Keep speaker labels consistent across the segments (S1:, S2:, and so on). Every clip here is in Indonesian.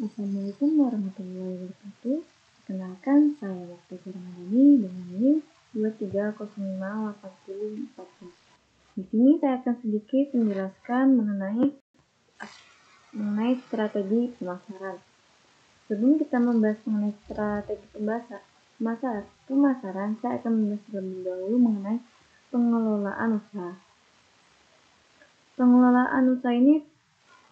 S1: Assalamualaikum warahmatullahi wabarakatuh. Perkenalkan, saya Waktu Ramadhani dengan NIM 23058014. Di sini saya akan sedikit menjelaskan mengenai strategi pemasaran. Sebelum kita membahas mengenai strategi pemasaran, saya akan membahas terlebih dahulu mengenai pengelolaan usaha. Pengelolaan usaha ini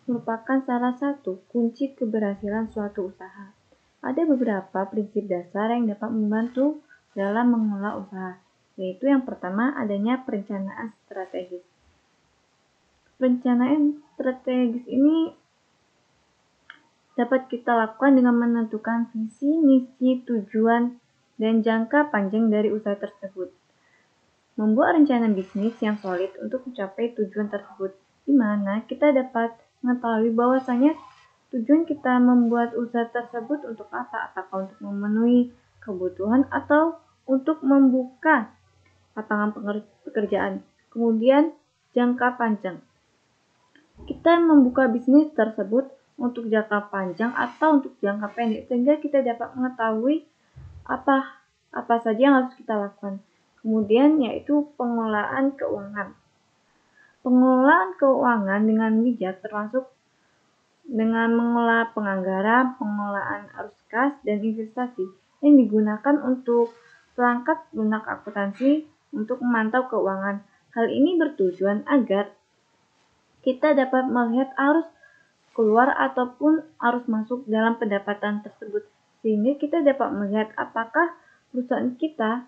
S1: merupakan salah satu kunci keberhasilan suatu usaha. Ada beberapa prinsip dasar yang dapat membantu dalam mengelola usaha, yaitu yang pertama adanya perencanaan strategis. Perencanaan strategis ini dapat kita lakukan dengan menentukan visi, misi, tujuan, dan jangka panjang dari usaha tersebut. Membuat rencana bisnis yang solid untuk mencapai tujuan tersebut, di mana kita dapat mengetahui bahwasanya tujuan kita membuat usaha tersebut untuk apa? Apakah untuk memenuhi kebutuhan atau untuk membuka lapangan pekerjaan. Kemudian jangka panjang. Kita membuka bisnis tersebut untuk jangka panjang atau untuk jangka pendek, sehingga kita dapat mengetahui apa saja yang harus kita lakukan. Kemudian yaitu pengelolaan keuangan. Pengelolaan keuangan dengan bijak termasuk dengan mengelola penganggaran, pengelolaan arus kas, dan investasi yang digunakan untuk perangkat lunak akuntansi untuk memantau keuangan. Hal ini bertujuan agar kita dapat melihat arus keluar ataupun arus masuk dalam pendapatan tersebut, sehingga kita dapat melihat apakah perusahaan kita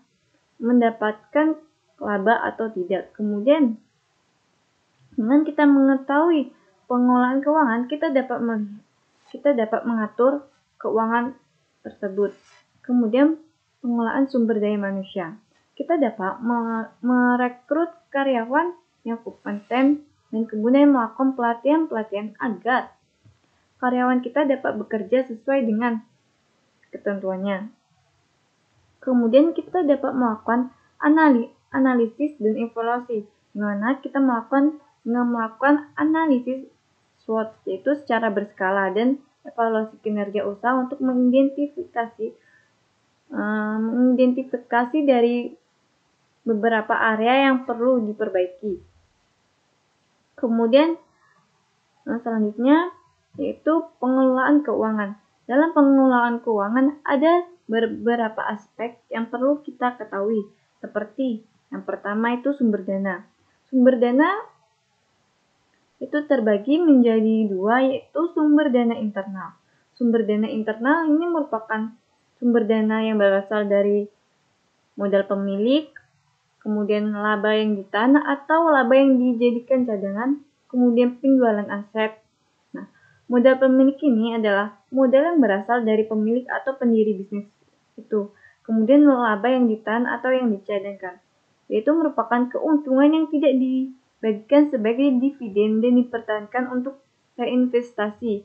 S1: mendapatkan laba atau tidak. Kemudian dengan kita mengetahui pengelolaan keuangan, kita dapat mengatur keuangan tersebut. Kemudian pengelolaan sumber daya manusia. Kita dapat merekrut karyawan yang kompeten dan kemudian melakukan pelatihan agar karyawan kita dapat bekerja sesuai dengan ketentuannya. Kemudian kita dapat melakukan analisis dan evaluasi, di mana kita melakukan analisis SWOT, yaitu secara berskala, dan evaluasi kinerja usaha untuk mengidentifikasi dari beberapa area yang perlu diperbaiki. Kemudian selanjutnya yaitu pengelolaan keuangan. Dalam pengelolaan keuangan ada beberapa aspek yang perlu kita ketahui, seperti yang pertama itu sumber dana. Sumber dana itu terbagi menjadi dua, yaitu sumber dana internal. Sumber dana internal ini merupakan sumber dana yang berasal dari modal pemilik, kemudian laba yang ditahan atau laba yang dijadikan cadangan, kemudian penjualan aset. Nah, modal pemilik ini adalah modal yang berasal dari pemilik atau pendiri bisnis itu. Kemudian laba yang ditahan atau yang dicadangkan, yaitu merupakan keuntungan yang tidak dibagikan sebagai dividen dan dipertahankan untuk reinvestasi,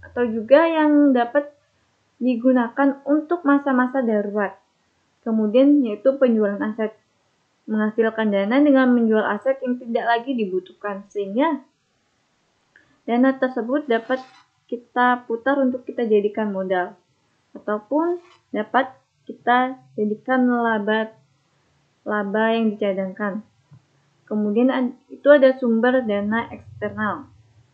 S1: atau juga yang dapat digunakan untuk masa-masa darurat. Kemudian yaitu penjualan aset, menghasilkan dana dengan menjual aset yang tidak lagi dibutuhkan, sehingga dana tersebut dapat kita putar untuk kita jadikan modal, ataupun dapat kita jadikan laba yang dicadangkan. Kemudian itu ada sumber dana eksternal.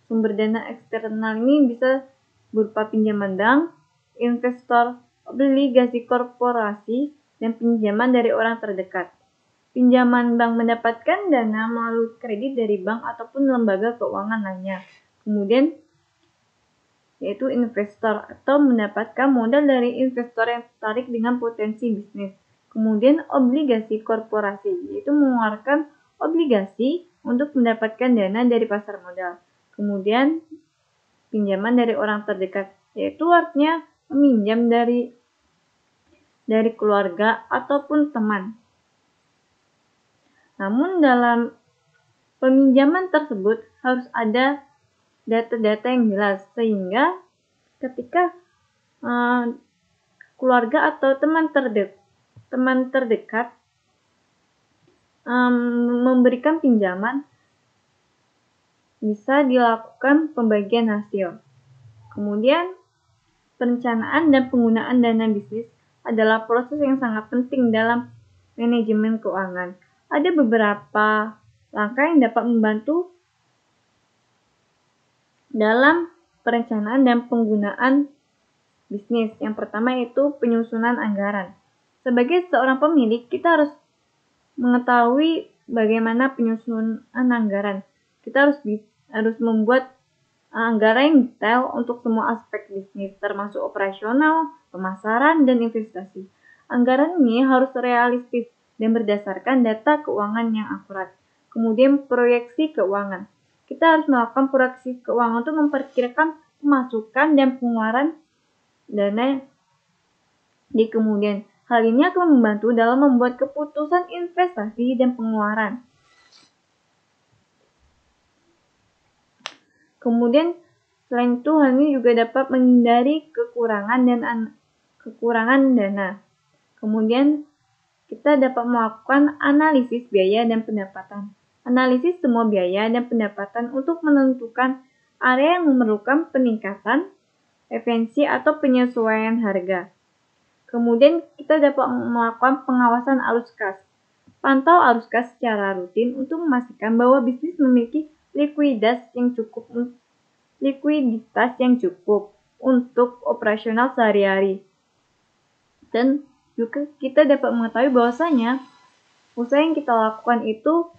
S1: Sumber dana eksternal ini bisa berupa pinjaman bank, investor, obligasi korporasi, dan pinjaman dari orang terdekat. Pinjaman bank mendapatkan dana melalui kredit dari bank ataupun lembaga keuangan lainnya. Kemudian yaitu investor, atau mendapatkan modal dari investor yang tertarik dengan potensi bisnis. Kemudian obligasi korporasi, yaitu mengeluarkan obligasi untuk mendapatkan dana dari pasar modal. Kemudian pinjaman dari orang terdekat, yaitu artinya meminjam dari keluarga ataupun teman. Namun dalam peminjaman tersebut harus ada data-data yang jelas, sehingga ketika keluarga atau teman terdekat memberikan pinjaman, bisa dilakukan pembagian hasil. Kemudian Perencanaan dan penggunaan dana bisnis adalah proses yang sangat penting dalam manajemen keuangan. Ada beberapa langkah yang dapat membantu dalam perencanaan dan penggunaan bisnis. Yang pertama yaitu penyusunan anggaran. Sebagai seorang pemilik, kita harus mengetahui bagaimana penyusunan anggaran. Kita harus membuat anggaran yang detail untuk semua aspek bisnis, termasuk operasional, pemasaran, dan investasi. Anggaran ini harus realistis dan berdasarkan data keuangan yang akurat. Kemudian proyeksi keuangan. Kita harus melakukan proyeksi keuangan untuk memperkirakan pemasukan dan pengeluaran dana di kemudian. Hal ini akan membantu dalam membuat keputusan investasi dan pengeluaran. Kemudian selain itu, hal ini juga dapat menghindari kekurangan dana. Kemudian kita dapat melakukan analisis biaya dan pendapatan. Analisis semua biaya dan pendapatan untuk menentukan area yang memerlukan peningkatan, efisiensi atau penyesuaian harga. Kemudian kita dapat melakukan pengawasan arus kas. Pantau arus kas secara rutin untuk memastikan bahwa bisnis memiliki likuiditas yang cukup untuk operasional sehari-hari. Dan juga kita dapat mengetahui bahwasanya usaha yang kita lakukan itu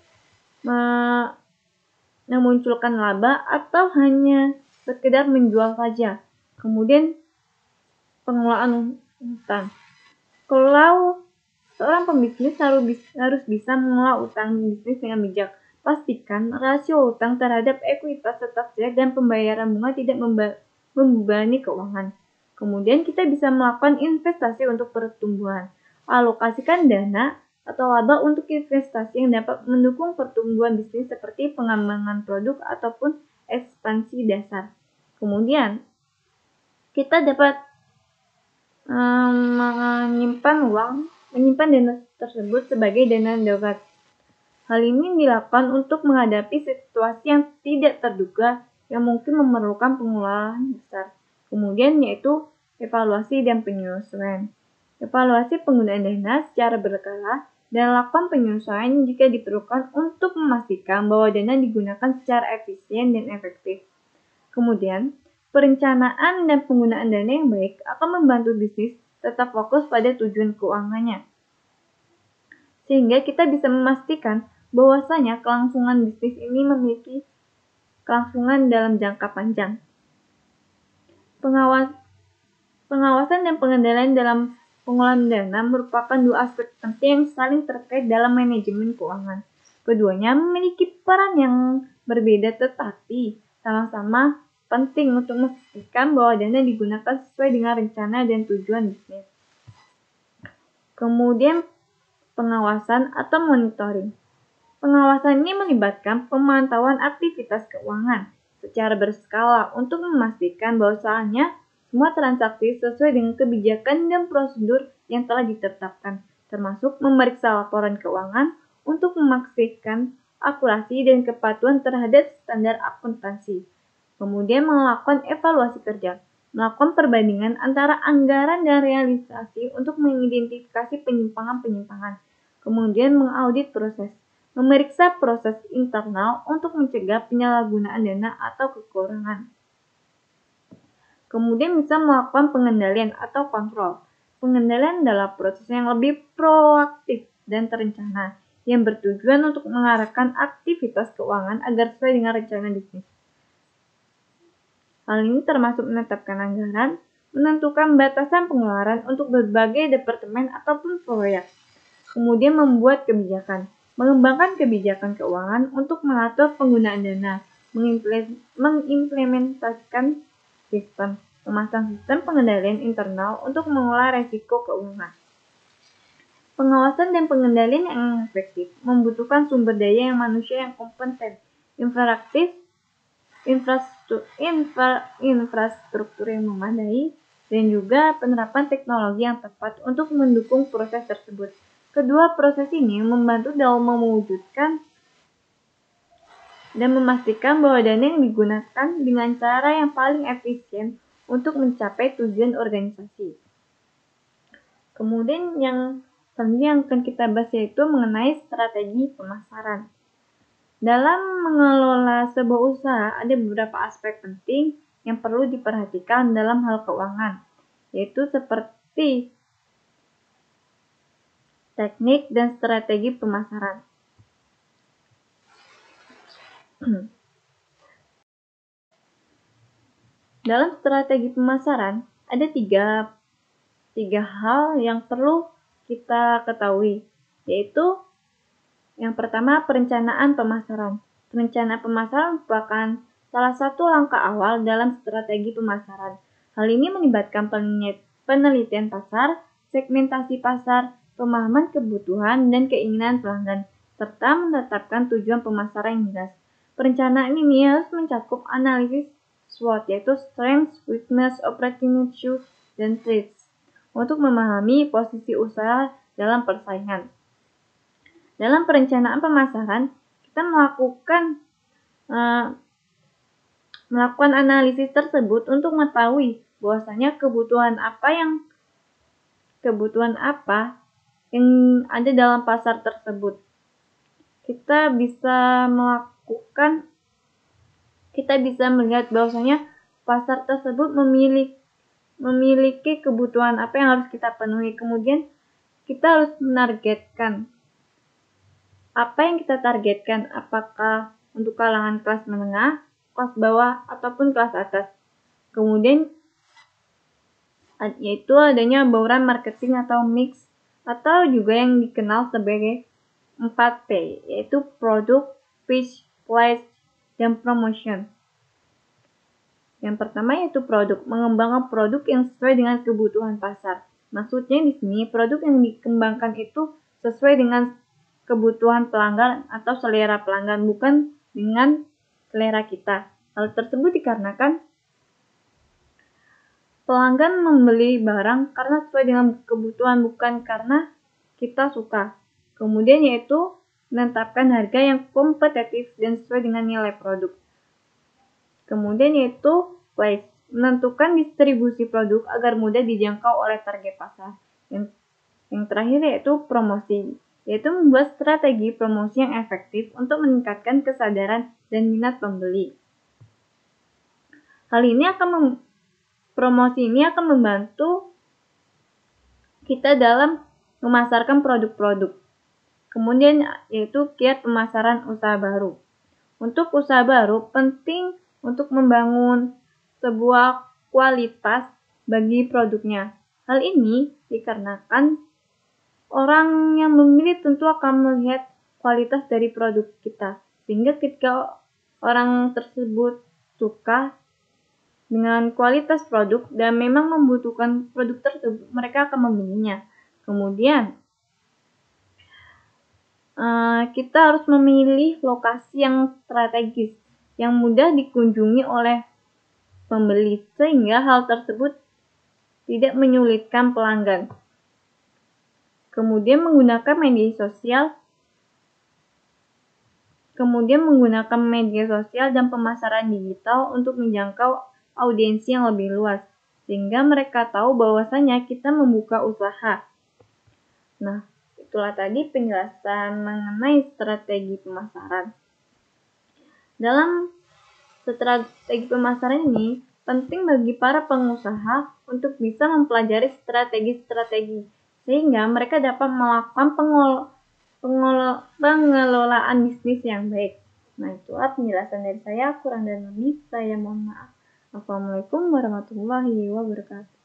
S1: memunculkan laba atau hanya sekedar menjual saja. Kemudian pengelolaan utang. Kalau seorang pembisnis harus bisa mengelola utang bisnis dengan bijak. Pastikan rasio utang terhadap ekuitas tetap sehat dan pembayaran bunga tidak membebani keuangan. Kemudian kita bisa melakukan investasi untuk pertumbuhan. Alokasikan dana atau laba untuk investasi yang dapat mendukung pertumbuhan bisnis seperti pengembangan produk ataupun ekspansi dasar. Kemudian kita dapat menyimpan dana tersebut sebagai dana darurat. Hal ini dilakukan untuk menghadapi situasi yang tidak terduga yang mungkin memerlukan pengeluaran besar. Kemudian yaitu evaluasi dan penyesuaian. Evaluasi penggunaan dana secara berkala dan lakukan penyesuaian jika diperlukan untuk memastikan bahwa dana digunakan secara efisien dan efektif. Kemudian, perencanaan dan penggunaan dana yang baik akan membantu bisnis tetap fokus pada tujuan keuangannya. Sehingga kita bisa memastikan bahwasanya kelangsungan bisnis ini memiliki kelangsungan dalam jangka panjang. Pengawasan dan pengendalian dalam pengelolaan dana merupakan dua aspek penting yang saling terkait dalam manajemen keuangan. Keduanya memiliki peran yang berbeda tetapi sama-sama penting untuk memastikan bahwa dana digunakan sesuai dengan rencana dan tujuan bisnis. Kemudian pengawasan atau monitoring. Pengawasan ini melibatkan pemantauan aktivitas keuangan secara berskala untuk memastikan bahwasanya semua transaksi sesuai dengan kebijakan dan prosedur yang telah ditetapkan, termasuk memeriksa laporan keuangan untuk memastikan akurasi dan kepatuhan terhadap standar akuntansi. Kemudian melakukan evaluasi kerja, melakukan perbandingan antara anggaran dan realisasi untuk mengidentifikasi penyimpangan-penyimpangan. Kemudian mengaudit proses, memeriksa proses internal untuk mencegah penyalahgunaan dana atau kekurangan. Kemudian bisa melakukan pengendalian atau kontrol. Pengendalian adalah proses yang lebih proaktif dan terencana, yang bertujuan untuk mengarahkan aktivitas keuangan agar sesuai dengan rencana bisnis. Hal ini termasuk menetapkan anggaran, menentukan batasan pengeluaran untuk berbagai departemen ataupun proyek. Kemudian membuat kebijakan, mengembangkan kebijakan keuangan untuk mengatur penggunaan dana, mengimplementasikan sistem, memasang sistem pengendalian internal untuk mengelola resiko keuangan. Pengawasan dan pengendalian yang efektif membutuhkan sumber daya yang manusia yang kompeten, infrastruktur yang memadai, dan juga penerapan teknologi yang tepat untuk mendukung proses tersebut. Kedua proses ini membantu dalam mewujudkan dan memastikan bahwa dana yang digunakan dengan cara yang paling efisien untuk mencapai tujuan organisasi. Kemudian yang selanjutnya yang akan kita bahas yaitu mengenai strategi pemasaran. Dalam mengelola sebuah usaha ada beberapa aspek penting yang perlu diperhatikan dalam hal keuangan, yaitu seperti teknik dan strategi pemasaran. Dalam strategi pemasaran ada tiga hal yang perlu kita ketahui, yaitu yang pertama perencanaan pemasaran. Perencanaan pemasaran merupakan salah satu langkah awal dalam strategi pemasaran. Hal ini melibatkan penelitian pasar, segmentasi pasar, pemahaman kebutuhan dan keinginan pelanggan, serta menetapkan tujuan pemasaran yang jelas. Perencanaan ini harus mencakup analisis SWOT, yaitu Strengths, Weakness, Opportunity, dan Threats, untuk memahami posisi usaha dalam persaingan. Dalam perencanaan pemasaran, kita melakukan analisis tersebut untuk mengetahui bahwasanya kebutuhan apa yang ada dalam pasar tersebut. Kita bisa melihat bahwasanya pasar tersebut memiliki kebutuhan apa yang harus kita penuhi. Kemudian kita harus menargetkan apa yang kita targetkan, apakah untuk kalangan kelas menengah, kelas bawah, ataupun kelas atas. Kemudian yaitu adanya bauran marketing atau mix, atau juga yang dikenal sebagai 4P, yaitu product, pitch, place, dan promotion. Yang pertama yaitu produk, mengembangkan produk yang sesuai dengan kebutuhan pasar. Maksudnya di sini produk yang dikembangkan itu sesuai dengan kebutuhan pelanggan atau selera pelanggan, bukan dengan selera kita. Hal tersebut dikarenakan pelanggan membeli barang karena sesuai dengan kebutuhan, bukan karena kita suka. Kemudian yaitu menetapkan harga yang kompetitif dan sesuai dengan nilai produk. Kemudian yaitu place, menentukan distribusi produk agar mudah dijangkau oleh target pasar. Yang terakhir yaitu promosi, yaitu membuat strategi promosi yang efektif untuk meningkatkan kesadaran dan minat pembeli. Promosi ini akan membantu kita dalam memasarkan produk-produk. Kemudian yaitu kiat pemasaran usaha baru. Untuk usaha baru penting untuk membangun sebuah kualitas bagi produknya. Hal ini dikarenakan orang yang membeli tentu akan melihat kualitas dari produk kita, sehingga ketika orang tersebut suka dengan kualitas produk dan memang membutuhkan produk tersebut, mereka akan membelinya. Kemudian kita harus memilih lokasi yang strategis, yang mudah dikunjungi oleh pembeli, sehingga hal tersebut tidak menyulitkan pelanggan. Kemudian menggunakan media sosial dan pemasaran digital untuk menjangkau audiensi yang lebih luas, sehingga mereka tahu bahwasanya kita membuka usaha. Nah, itulah tadi penjelasan mengenai strategi pemasaran. Dalam strategi pemasaran ini, penting bagi para pengusaha untuk bisa mempelajari strategi-strategi, sehingga mereka dapat melakukan pengelolaan bisnis yang baik. Nah, itulah penjelasan dari saya. Kurang dan lebih saya mohon maaf. Assalamualaikum warahmatullahi wabarakatuh.